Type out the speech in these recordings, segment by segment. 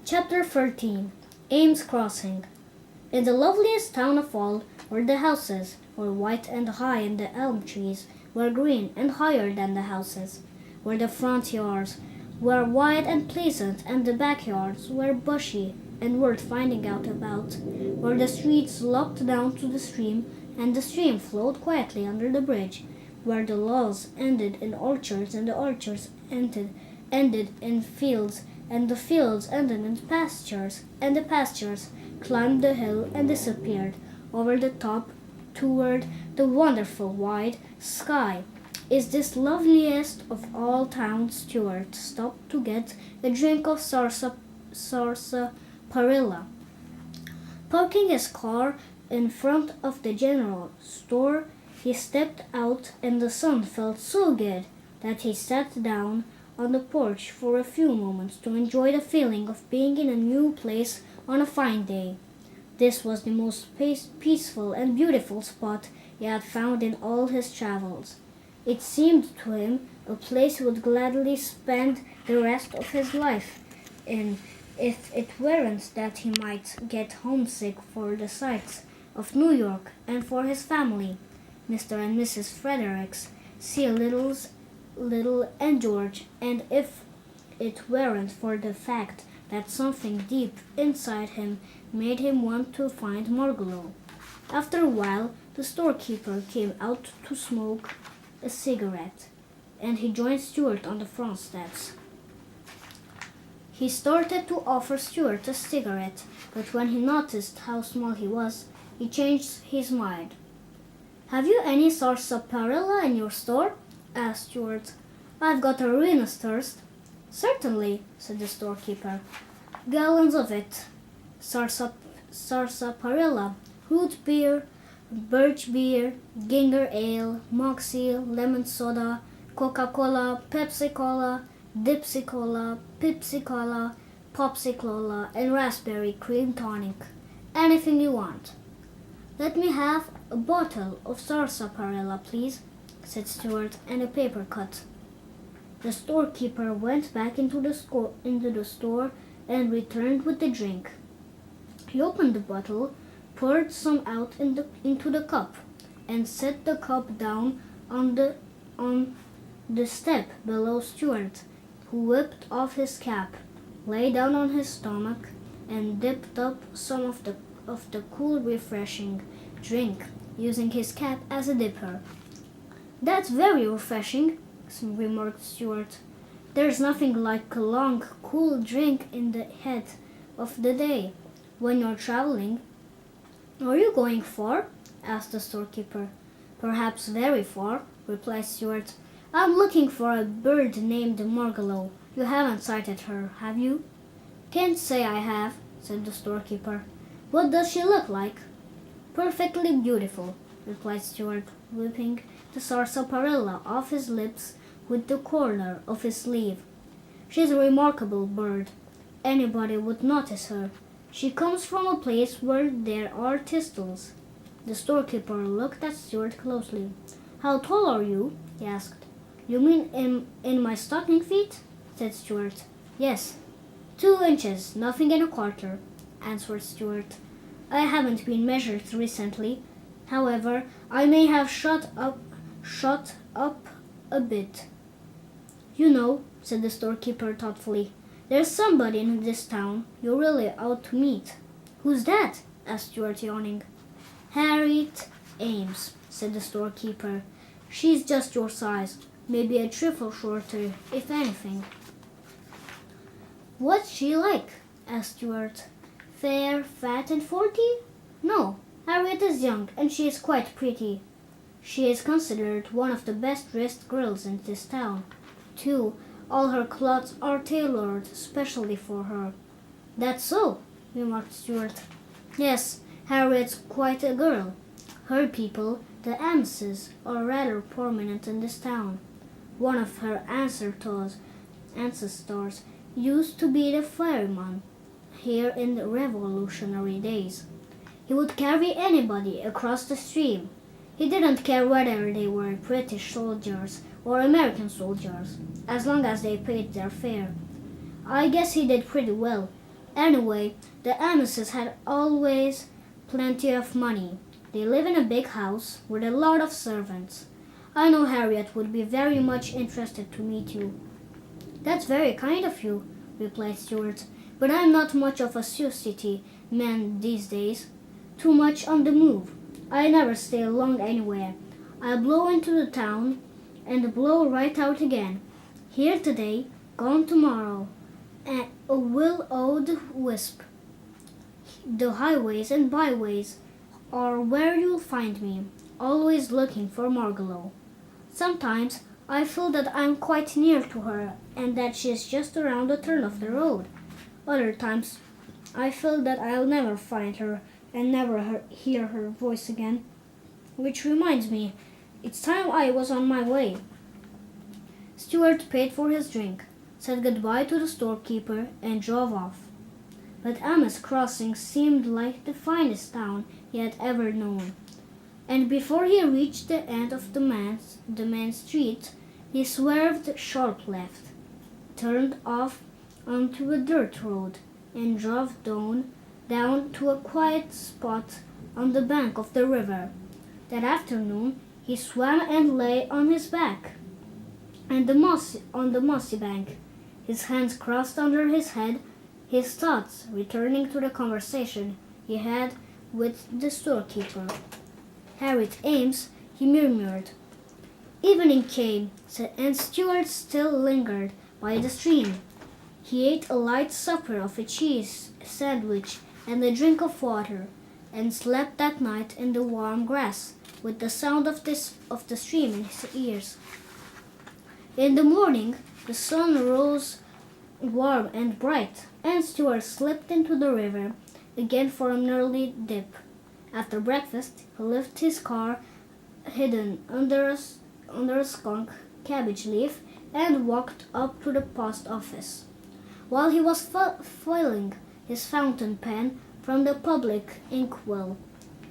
Chapter 13 Ames Crossing. In the loveliest town of all were the houses, were white and high, and the elm trees were green and higher than the houses, where the front yards were wide and pleasant, and the backyards were bushy and worth finding out about, where the streets looked down to the stream, and the stream flowed quietly under the bridge, where the lawns ended in orchards, and the orchards ended in fields, and the fields ended in pastures, and the pastures climbed the hill and disappeared over the top toward the wonderful wide sky. Is this loveliest of all towns? Stuart stopped to get a drink of sarsaparilla. Parking his car in front of the general store, he stepped out, and the sun felt so good that he sat down on the porch for a few moments to enjoy the feeling of being in a new place on a fine day. This was the most peaceful and beautiful spot he had found in all his travels. It seemed to him a place he would gladly spend the rest of his life in, if it weren't that he might get homesick for the sights of New York and for his family, Mr. and Mrs. Fredericks, C. Little and George, and if it weren't for the fact that something deep inside him made him want to find Margalo. After a while, the storekeeper came out to smoke a cigarette, and he joined Stuart on the front steps. He started to offer Stuart a cigarette, but when he noticed how small he was, he changed his mind. "Have you any sarsaparilla in your store?" asked Stuart. "I've got a ruinous thirst." "Certainly," said the storekeeper. "Gallons of it. Sarsaparilla, root beer, birch beer, ginger ale, moxie, lemon soda, Coca-Cola, Pepsi-Cola, Dipsy-Cola, Pepsi-Cola, Popsy-Cola, and raspberry cream tonic. Anything you want." "Let me have a bottle of sarsaparilla, please," said Stuart, "and a paper cut." The storekeeper went back into the store and returned with the drink. He opened the bottle, poured some out into the cup, and set the cup down on the step below Stuart, who whipped off his cap, lay down on his stomach, and dipped up some of the cool, refreshing drink, using his cap as a dipper. "That's very refreshing," remarked Stuart. "There's nothing like a long, cool drink in the head of the day when you're traveling." "Are you going far?" asked the storekeeper. "Perhaps very far," replied Stuart. "I'm looking for a bird named Margalo. You haven't sighted her, have you?" "Can't say I have," said the storekeeper. "What does she look like?" "Perfectly beautiful," replied Stuart, whipping the sarsaparilla off his lips with the corner of his sleeve. "She's a remarkable bird. Anybody would notice her. She comes from a place where there are thistles." The storekeeper looked at Stuart closely. "How tall are you?" he asked. "You mean in my stocking feet?" said Stuart. "Yes." 2 inches, nothing and a quarter," answered Stuart. "I haven't been measured recently. However, I may have shot up a bit." "You know," said the storekeeper thoughtfully, "there's somebody in this town you really ought to meet." "Who's that?" asked Stuart, yawning. "Harriet Ames," said the storekeeper. "She's just your size, maybe a trifle shorter, if anything." "What's she like?" asked Stuart. "Fair, fat, and 40? No, Harriet is young, and she is quite pretty. She is considered one of the best-dressed girls in this town, too. All her clothes are tailored specially for her." "That's so," remarked Stuart. "Yes, Harriet's quite a girl. Her people, the Amses, are rather prominent in this town. One of her ancestors used to be the fireman here in the Revolutionary days. He would carry anybody across the stream. He didn't care whether they were British soldiers or American soldiers, as long as they paid their fare. I guess he did pretty well. Anyway, the Amises had always plenty of money. They live in a big house with a lot of servants. I know Harriet would be very much interested to meet you." "That's very kind of you," replied Stuart, "but I'm not much of a society man these days. Too much on the move. I never stay long anywhere. I blow into the town and blow right out again. Here today, gone tomorrow. A will-o'-the wisp. The highways and byways are where you'll find me, always looking for Margalo. Sometimes I feel that I'm quite near to her and that she's just around the turn of the road. Other times I feel that I'll never find her and never hear her voice again. Which reminds me, it's time I was on my way." Stuart paid for his drink, said goodbye to the storekeeper, and drove off. But Amos Crossing seemed like the finest town he had ever known, and before he reached the end of the main street, he swerved sharp left, turned off onto a dirt road, and drove down to a quiet spot on the bank of the river. That afternoon he swam and lay on his back on the mossy bank, his hands crossed under his head, his thoughts returning to the conversation he had with the storekeeper. "Harriet Ames," he murmured. Evening came, and Stuart still lingered by the stream. He ate a light supper of a cheese sandwich and a drink of water, and slept that night in the warm grass, with the sound of the stream in his ears. In the morning, the sun rose warm and bright, and Stuart slipped into the river again for an early dip. After breakfast, he left his car hidden under a skunk cabbage leaf and walked up to the post office. While he was filling his fountain pen from the public inkwell,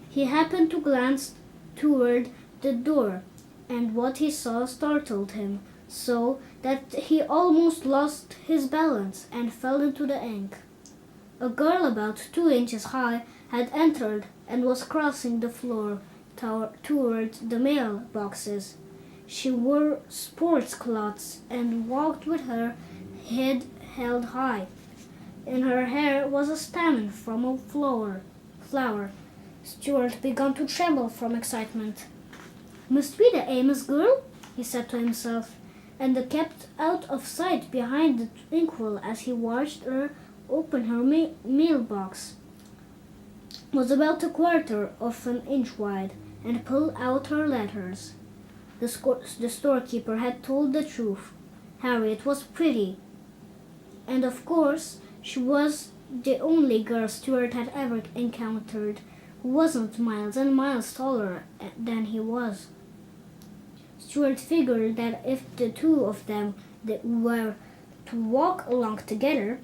he happened to glance toward the door, and what he saw startled him so that he almost lost his balance and fell into the ink. A girl about 2 inches high had entered and was crossing the floor toward the mailboxes. She wore sports clothes and walked with her head held high. In her hair was a stamen from a flower. Stuart began to tremble from excitement. "Must be the Amos girl," he said to himself, and kept out of sight behind the inkwell as he watched her open her mailbox. It was about a quarter of an inch wide, and pull out her letters. The storekeeper had told the truth. Harriet was pretty, and of course she was the only girl Stuart had ever encountered who wasn't miles and miles taller than he was. Stuart figured that if the two of them were to walk along together,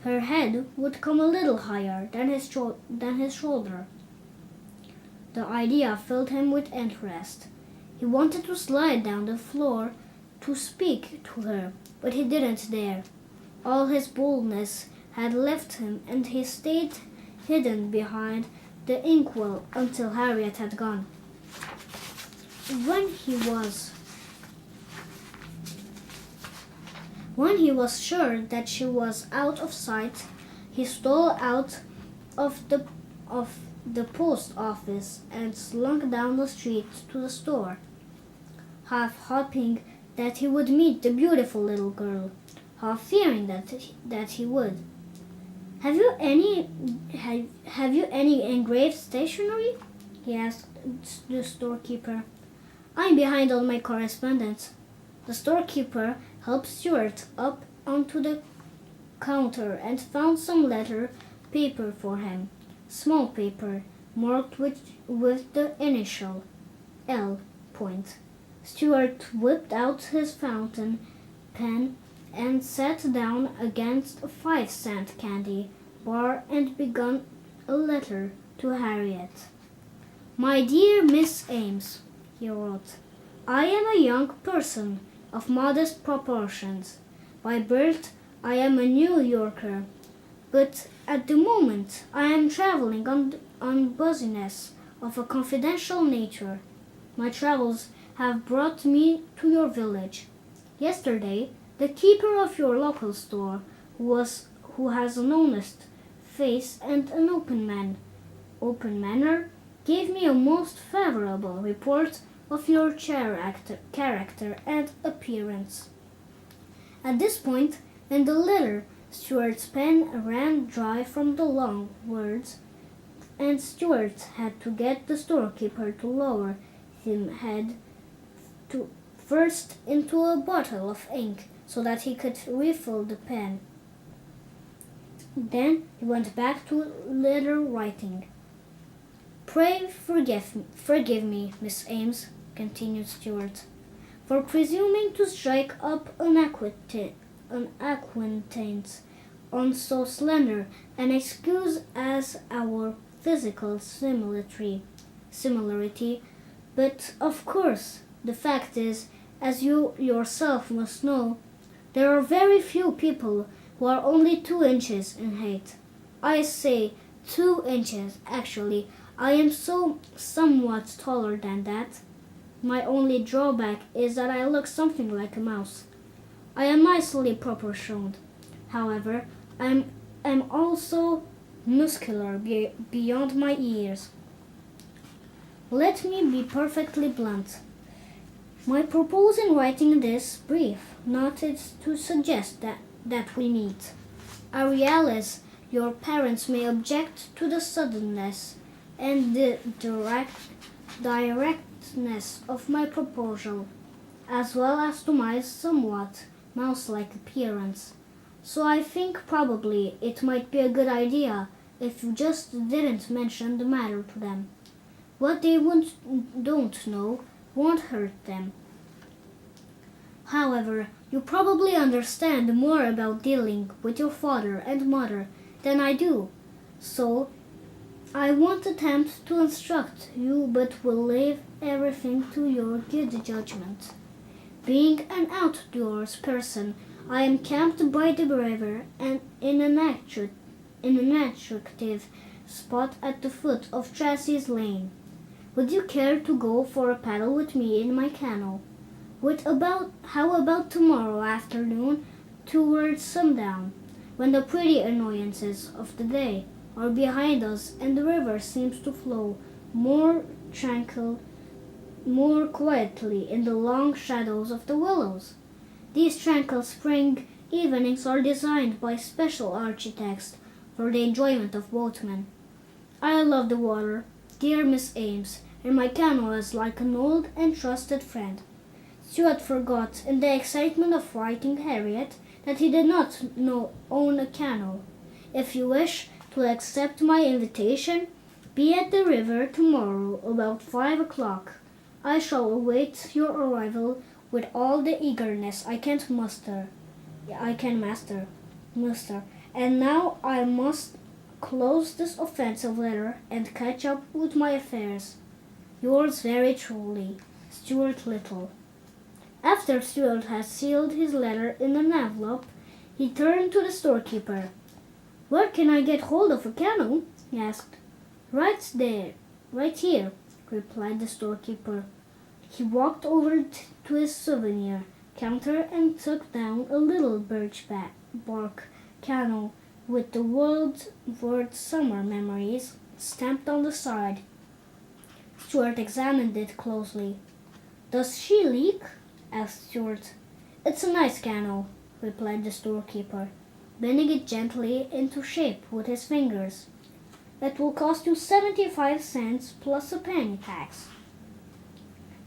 her head would come a little higher than his shoulder. The idea filled him with interest. He wanted to slide down the floor to speak to her, but he didn't dare. All his boldness had left him, and he stayed hidden behind the inkwell until Harriet had gone. When he was sure that she was out of sight, he stole out of the post office and slunk down the street to the store, half hoping that he would meet the beautiful little girl, half fearing that he would. Have you any engraved stationery?" he asked the storekeeper. "I'm behind on my correspondence." The storekeeper helped Stuart up onto the counter and found some letter paper for him. Small paper, marked with the initial L point. Stuart whipped out his fountain pen and sat down against a 5-cent candy bar and began a letter to Harriet. "My dear Miss Ames," he wrote, "I am a young person of modest proportions. By birth I am a New Yorker, But at the moment I am traveling on business of a confidential nature. My travels have brought me to your village. Yesterday, the keeper of your local store, who has an honest face and an open manner, gave me a most favorable report of your character and appearance. At this point in the letter, Stuart's pen ran dry from the long words, and Stuart had to get the storekeeper to lower him head to first into a bottle of ink so that he could refill the pen. Then he went back to letter writing. Pray forgive me, Miss Ames, continued Stuart, for presuming to strike up an acquaintance on so slender an excuse as our physical similarity, but of course the fact is, as you yourself must know, there are very few people who are only 2 inches in height. I say 2 inches, actually. I am somewhat taller than that. My only drawback is that I look something like a mouse. I am nicely proportioned. However, I am also muscular beyond my years. Let me be perfectly blunt. My purpose in writing this brief note is to suggest that we meet. I realize your parents may object to the suddenness and the directness of my proposal, as well as to my somewhat mouse-like appearance. So I think probably it might be a good idea if you just didn't mention the matter to them. What they don't know won't hurt them. However, you probably understand more about dealing with your father and mother than I do, so I won't attempt to instruct you but will leave everything to your good judgment. Being an outdoors person, I am camped by the river and in an attractive spot at the foot of Tracy's Lane. Would you care to go for a paddle with me in my canoe? How about tomorrow afternoon towards sundown, when the pretty annoyances of the day are behind us and the river seems to flow more quietly in the long shadows of the willows? These tranquil spring evenings are designed by special architects for the enjoyment of boatmen. I love the water, dear Miss Ames, and my canoe is like an old and trusted friend. Stuart forgot in the excitement of writing Harriet that he did not own a canoe. If you wish to accept my invitation, be at the river tomorrow about 5 o'clock. I shall await your arrival with all the eagerness I can master. And now I must close this offensive letter and catch up with my affairs. Yours very truly, Stuart Little. After Stuart had sealed his letter in an envelope, he turned to the storekeeper. Where can I get hold of a canoe? He asked. Right here, replied the storekeeper. He walked over to his souvenir counter and took down a little birch bark canoe with the word Summer Memories stamped on the side. Stuart examined it closely. Does she leak? Asked Stuart. It's a nice canoe, replied the storekeeper, bending it gently into shape with his fingers. That will cost you 75 cents plus a penny tax.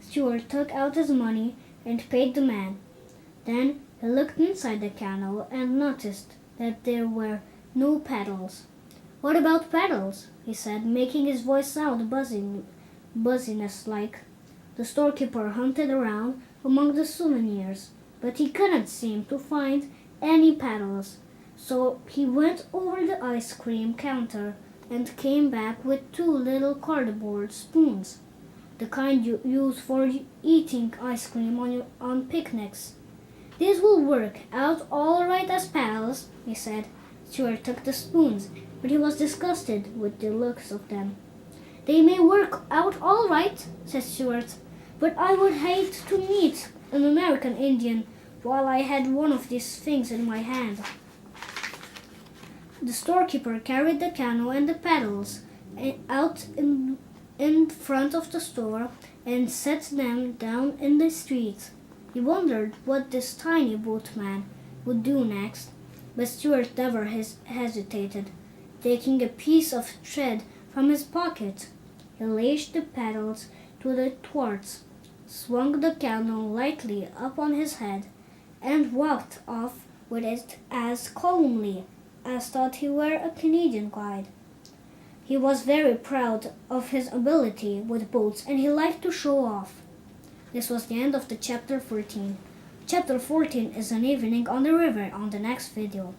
Stuart took out his money and paid the man. Then he looked inside the canoe and noticed that there were no paddles. What about paddles? He said, making his voice sound buzziness-like. The storekeeper hunted around among the souvenirs, but he couldn't seem to find any paddles. So he went over the ice cream counter and came back with 2 little cardboard spoons, the kind you use for eating ice cream on picnics. These will work out all right as paddles, he said, Stuart took the spoons, but he was disgusted with the looks of them. "They may work out all right," said Stuart, "but I would hate to meet an American Indian while I had one of these things in my hand." The storekeeper carried the canoe and the paddles out in front of the store and set them down in the street. He wondered what this tiny boatman would do next, but Stuart never hesitated. Taking a piece of thread from his pocket, he lashed the paddles to the thwarts, swung the canoe lightly up on his head, and walked off with it as calmly as though he were a Canadian guide. He was very proud of his ability with boats and he liked to show off. This was the end of the chapter 14. Chapter 14 is an evening on the river on the next video.